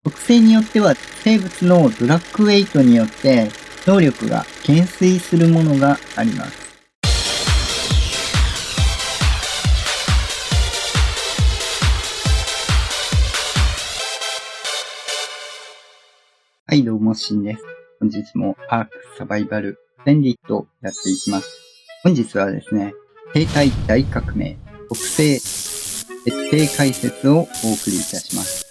特性によっては生物のドラッグウェイトによって能力が減衰するものがあります。はい、どうも、しんです。本日もアークサバイバルベンディットをやっていきます。本日はですね、生態大革命特性徹底解説をお送りいたします。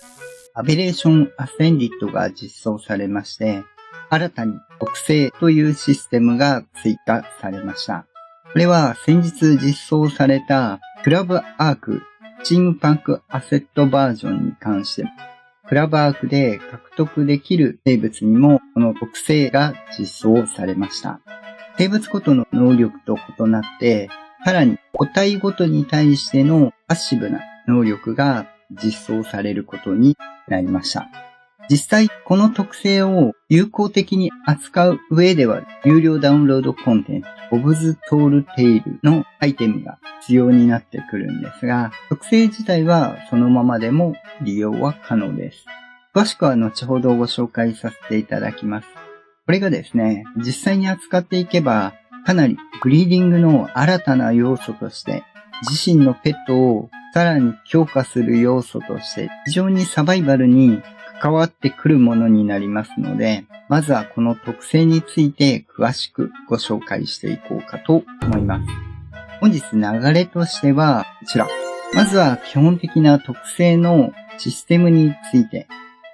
アベレーションアセンディットが実装されまして、新たに特性というシステムが追加されました。これは先日実装されたクラブアークチームパンクアセットバージョンに関して、クラブアークで獲得できる生物にもこの特性が実装されました。生物ごとの能力と異なって、さらに個体ごとに対してのパッシブな能力が実装されることになりました。実際この特性を有効的に扱う上では有料ダウンロードコンテンツボブズトールテイルのアイテムが必要になってくるんですが、特性自体はそのままでも利用は可能です。詳しくは後ほどご紹介させていただきます。これがですね、実際に扱っていけばかなりブリーディングの新たな要素として自身のペットをさらに強化する要素として非常にサバイバルに関わってくるものになりますので、まずはこの特性について詳しくご紹介していこうかと思います。本日流れとしてはこちら。まずは基本的な特性のシステムについて、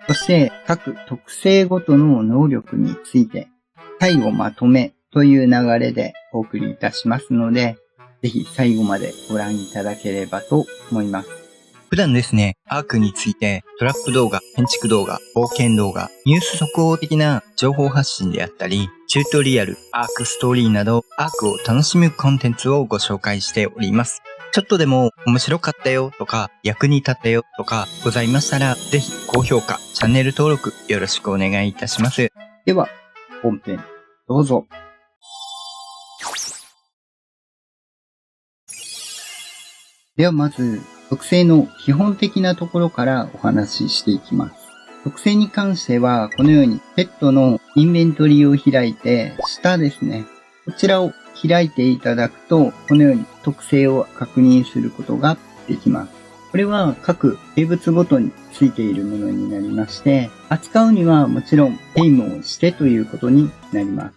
そして各特性ごとの能力について、最後まとめという流れでお送りいたしますので、ぜひ最後までご覧いただければと思います。普段ですね、アークについてトラップ動画、建築動画、冒険動画、ニュース速報的な情報発信であったり、チュートリアル、アークストーリーなどアークを楽しむコンテンツをご紹介しております。ちょっとでも面白かったよとか役に立ったよとかございましたら、ぜひ高評価、チャンネル登録よろしくお願いいたします。では、本編どうぞ。ではまず、特性の基本的なところからお話ししていきます。特性に関しては、このようにペットのインベントリーを開いて、下ですね。こちらを開いていただくと、このように特性を確認することができます。これは各生物ごとについているものになりまして、扱うにはもちろんテイムをしてということになります。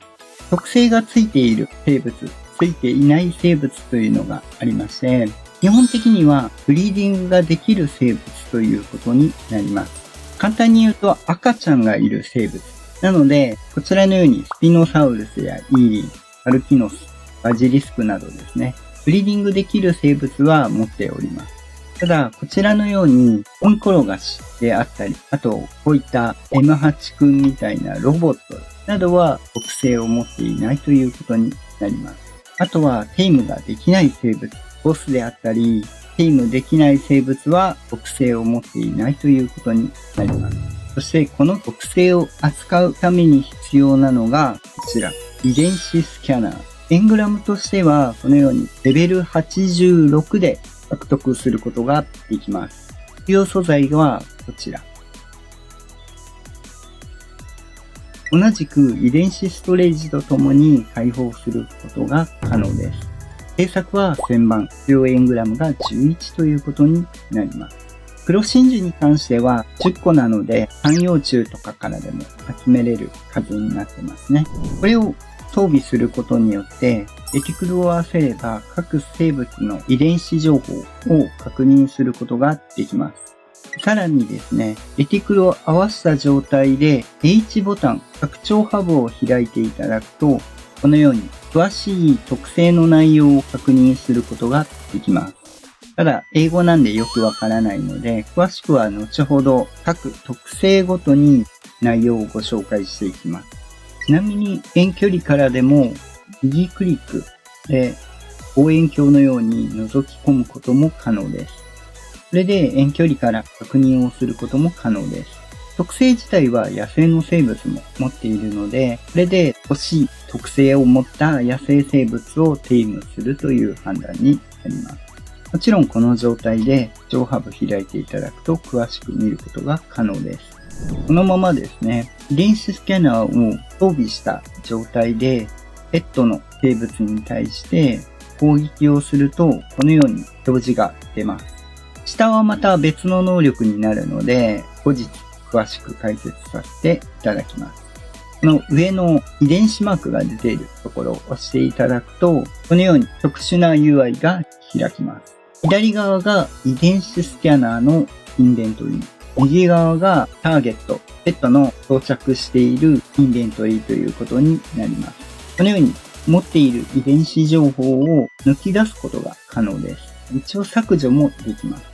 特性がついている生物、ついていない生物というのがありまして、基本的にはブリーディングができる生物ということになります。簡単に言うと赤ちゃんがいる生物。なので、こちらのようにスピノサウルスやイーリン、アルキノス、バジリスクなどですね、ブリーディングできる生物は持っております。ただ、こちらのように、オン転がしであったり、あと、こういった M8 君みたいなロボットなどは特性を持っていないということになります。あとは、テイムができない生物。ボスであったり、テイムできない生物は特性を持っていないということになります。そしてこの特性を扱うために必要なのがこちら、遺伝子スキャナー。エングラムとしてはこのようにレベル86で獲得することができます。必要素材はこちら。同じく遺伝子ストレージとともに開放することが可能です。製作は1000番、必要エングラムが11ということになります。黒真珠に関しては10個なので、三葉虫とかからでも集めれる数になってますね。これを装備することによって、レティクルを合わせれば各生物の遺伝子情報を確認することができます。さらにですね、レティクルを合わせた状態で H ボタン、拡張ハブを開いていただくと、このように詳しい特性の内容を確認することができます。ただ、英語なんでよくわからないので、詳しくは後ほど各特性ごとに内容をご紹介していきます。ちなみに遠距離からでも右クリックで望遠鏡のように覗き込むことも可能です。それで遠距離から確認をすることも可能です。特性自体は野生の生物も持っているので、これで欲しい特性を持った野生生物をテイムするという判断になります。もちろんこの状態で上ハブ開いていただくと詳しく見ることが可能です。このままですね、遺伝子スキャナーを装備した状態で、ペットの生物に対して攻撃をすると、このように表示が出ます。下はまた別の能力になるので、後日詳しく解説させていただきます。この上の遺伝子マークが出ているところを押していただくと、このように特殊な UI が開きます。左側が遺伝子スキャナーのインデントリー。右側がターゲット、ペットの装着しているインデントリーということになります。このように持っている遺伝子情報を抜き出すことが可能です。一応削除もできます。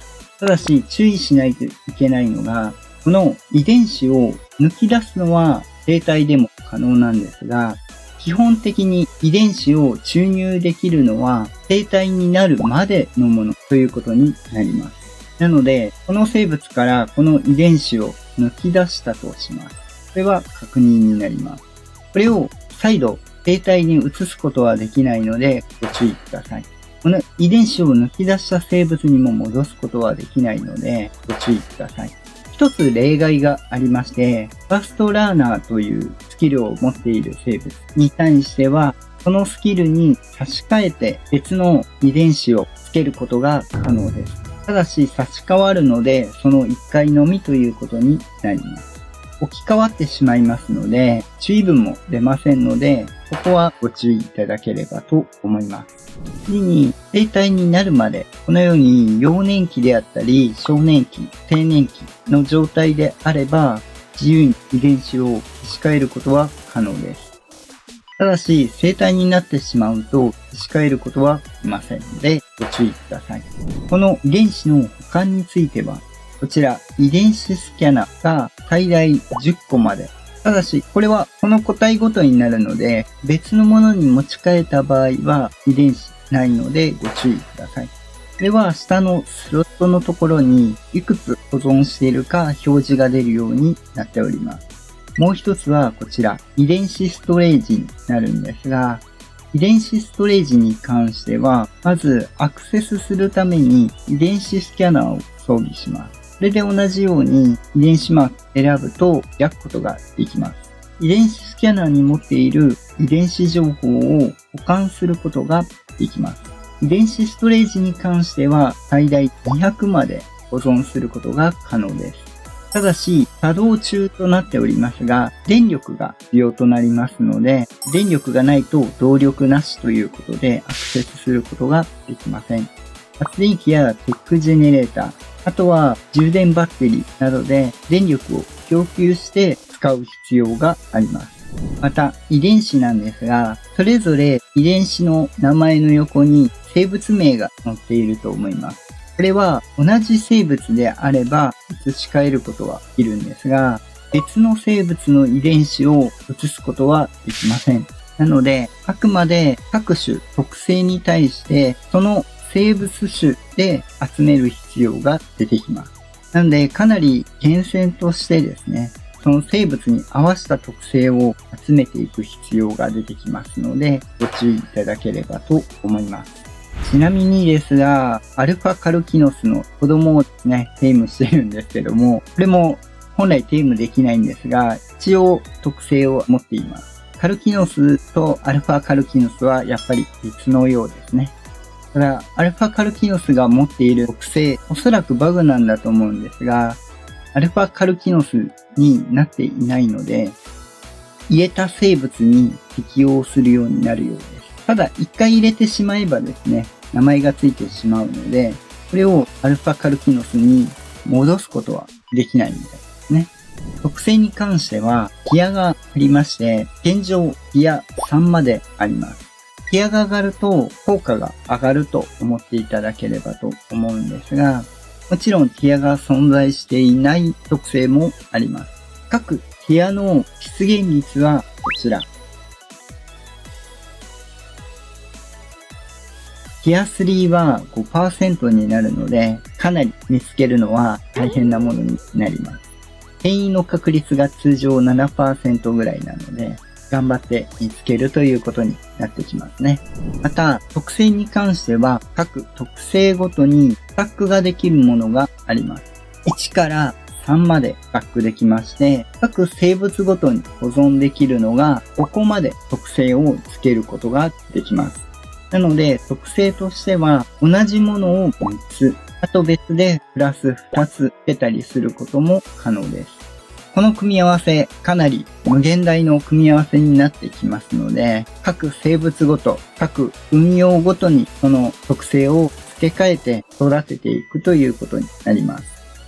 ただし注意しないといけないのが、この遺伝子を抜き出すのは生体でも可能なんですが、基本的に遺伝子を注入できるのは生体になるまでのものということになります。なので、この生物からこの遺伝子を抜き出したとします。これは確認になります。これを再度生体に移すことはできないのでご注意ください。この遺伝子を抜き出した生物にも戻すことはできないのでご注意ください。一つ例外がありまして、ファーストラーナーというスキルを持っている生物に対しては、そのスキルに差し替えて別の遺伝子をつけることが可能です。ただし差し替わるので、その1回のみということになります。置き換わってしまいますので、注意文も出ませんので、ここはご注意いただければと思います。次に、生体になるまで、このように幼年期であったり、少年期、青年期の状態であれば、自由に遺伝子を仕替えることは可能です。ただし、生体になってしまうと、仕替えることはできませんので、ご注意ください。この遺伝子の保管については、こちら、遺伝子スキャナーが最大10個まで。ただし、これはこの個体ごとになるので、別のものに持ち替えた場合は遺伝子ないのでご注意ください。これは下のスロットのところにいくつ保存しているか表示が出るようになっております。もう一つはこちら、遺伝子ストレージになるんですが、遺伝子ストレージに関しては、まずアクセスするために遺伝子スキャナーを装備します。これで同じように遺伝子マーク選ぶと開くことができます。遺伝子スキャナーに持っている遺伝子情報を保管することができます。遺伝子ストレージに関しては最大200まで保存することが可能です。ただし、作動中となっておりますが、電力が必要となりますので、電力がないと動力なしということでアクセスすることができません。発電機やテックジェネレーター、あとは充電バッテリーなどで電力を供給して使う必要があります。また遺伝子なんですが、それぞれ遺伝子の名前の横に生物名が載っていると思います。これは同じ生物であれば移し替えることはできるんですが、別の生物の遺伝子を移すことはできません。なので、あくまで各種特性に対してその生物種で集める必要が出てきます。なので、かなり厳選としてですね、その生物に合わせた特性を集めていく必要が出てきますので、ご注意いただければと思います。ちなみにですが、アルファカルキノスの子供をですね、テームしてるんですけども、これも本来テームできないんですが、一応特性を持っています。カルキノスとアルファカルキノスはやっぱり別のようですね。ただ、アルファカルキノスが持っている特性、おそらくバグなんだと思うんですが、アルファカルキノスになっていないので、入れた生物に適用するようになるようです。ただ、一回入れてしまえばですね、名前がついてしまうので、これをアルファカルキノスに戻すことはできないみたいですね。特性に関しては、ギアがありまして、現状ギア3まであります。ギアが上がると効果が上がると思っていただければと思うんですが、もちろんティアが存在していない特性もあります。各ティアの出現率はこちら。ティア3は 5% になるので、かなり見つけるのは大変なものになります。変異の確率が通常 7% ぐらいなので、頑張って見つけるということになってきますね。また、特性に関しては、各特性ごとにスタックができるものがあります。1から3までバックできまして、各生物ごとに保存できるのが、ここまで特性をつけることができます。なので、特性としては、同じものを3つ、あと別でプラス2つつけたりすることも可能です。この組み合わせ、かなり無限大の組み合わせになってきますので、各生物ごと、各運用ごとにその特性を付け替えて育てていくということになります。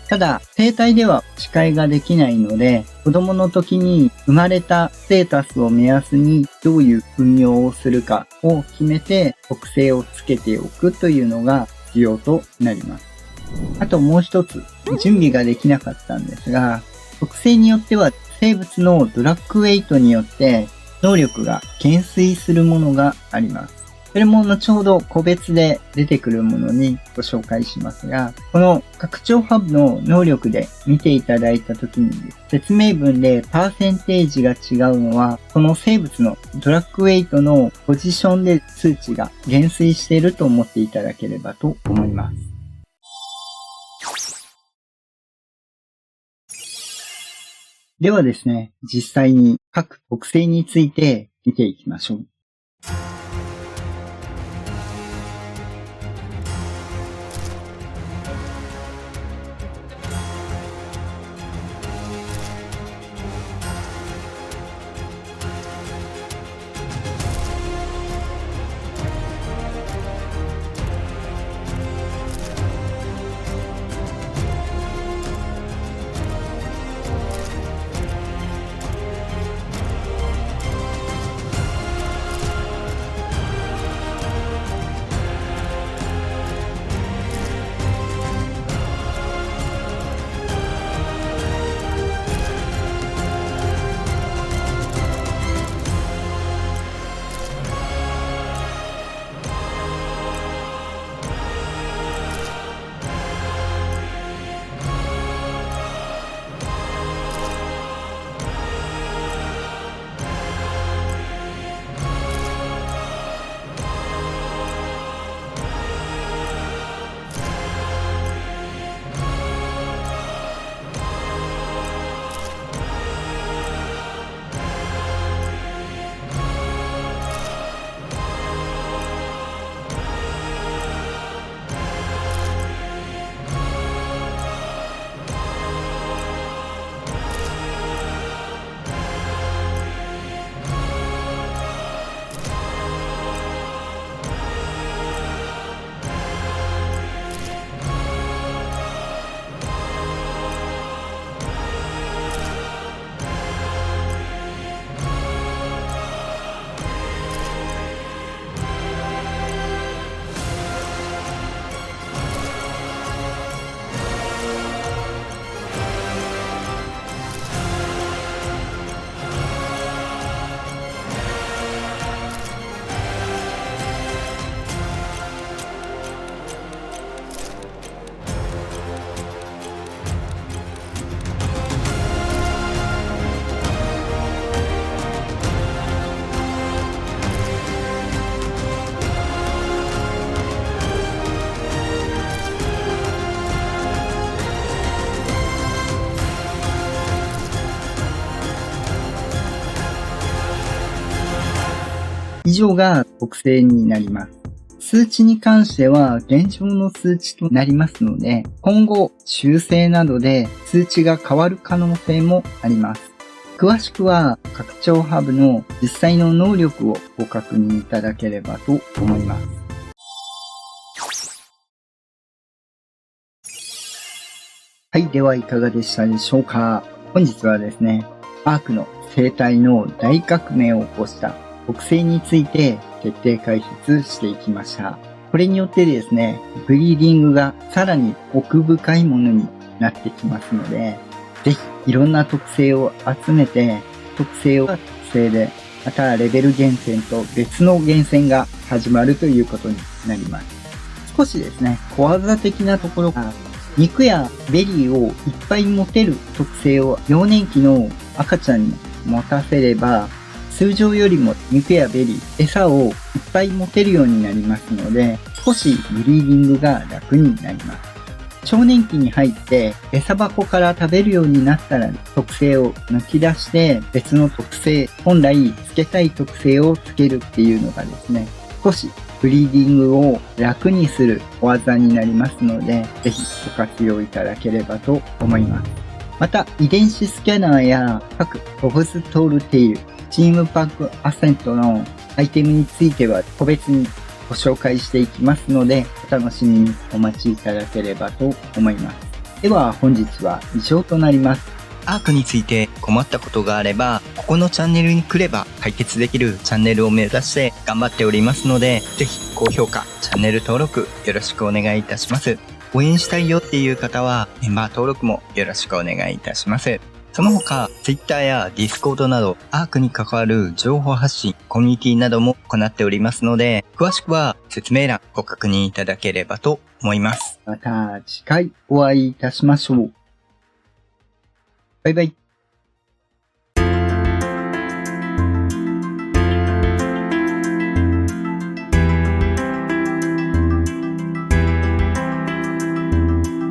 ただ、生体では持ち替えができないので、子供の時に生まれたステータスを目安にどういう運用をするかを決めて特性をつけておくというのが必要となります。あともう一つ、準備ができなかったんですが、特性によっては生物のドラッグウェイトによって能力が減衰するものがあります。それも後ほど個別で出てくるものにご紹介しますが、この拡張ハブの能力で見ていただいたときに説明文でパーセンテージが違うのは、この生物のドラッグウェイトのポジションで数値が減衰していると思っていただければと思います。ではですね、実際に各特性について見ていきましょう。以上が特性になります。数値に関しては現状の数値となりますので、今後修正などで数値が変わる可能性もあります。詳しくは拡張ハブの実際の能力をご確認いただければと思います。はい、ではいかがでしたでしょうか。本日はですね、アークの生態の大革命を起こした特性について徹底解説していきました。これによってですね、ブリーディングがさらに奥深いものになってきますので、ぜひいろんな特性を集めて、特性を特性で、またレベル厳選と別の厳選が始まるということになります。少しですね、小技的なところが、肉やベリーをいっぱい持てる特性を幼年期の赤ちゃんに持たせれば、通常よりも肉やベリー、餌をいっぱい持てるようになりますので、少しブリーディングが楽になります。少年期に入って餌箱から食べるようになったら特性を抜き出して別の特性、本来つけたい特性をつけるっていうのがですね、少しブリーディングを楽にする小技になりますので、ぜひご活用いただければと思います。また、遺伝子スキャナーや各ボブストールテイル、チームパックアセントのアイテムについては個別にご紹介していきますので、お楽しみにお待ちいただければと思います。では本日は以上となります。アークについて困ったことがあれば、ここのチャンネルに来れば解決できるチャンネルを目指して頑張っておりますので、ぜひ高評価、チャンネル登録よろしくお願いいたします。応援したいよっていう方はメンバー登録もよろしくお願いいたします。その他、Twitter や Discord など、アークに関わる情報発信、コミュニティなども行っておりますので、詳しくは説明欄ご確認いただければと思います。また次回お会いいたしましょう。バイバイ。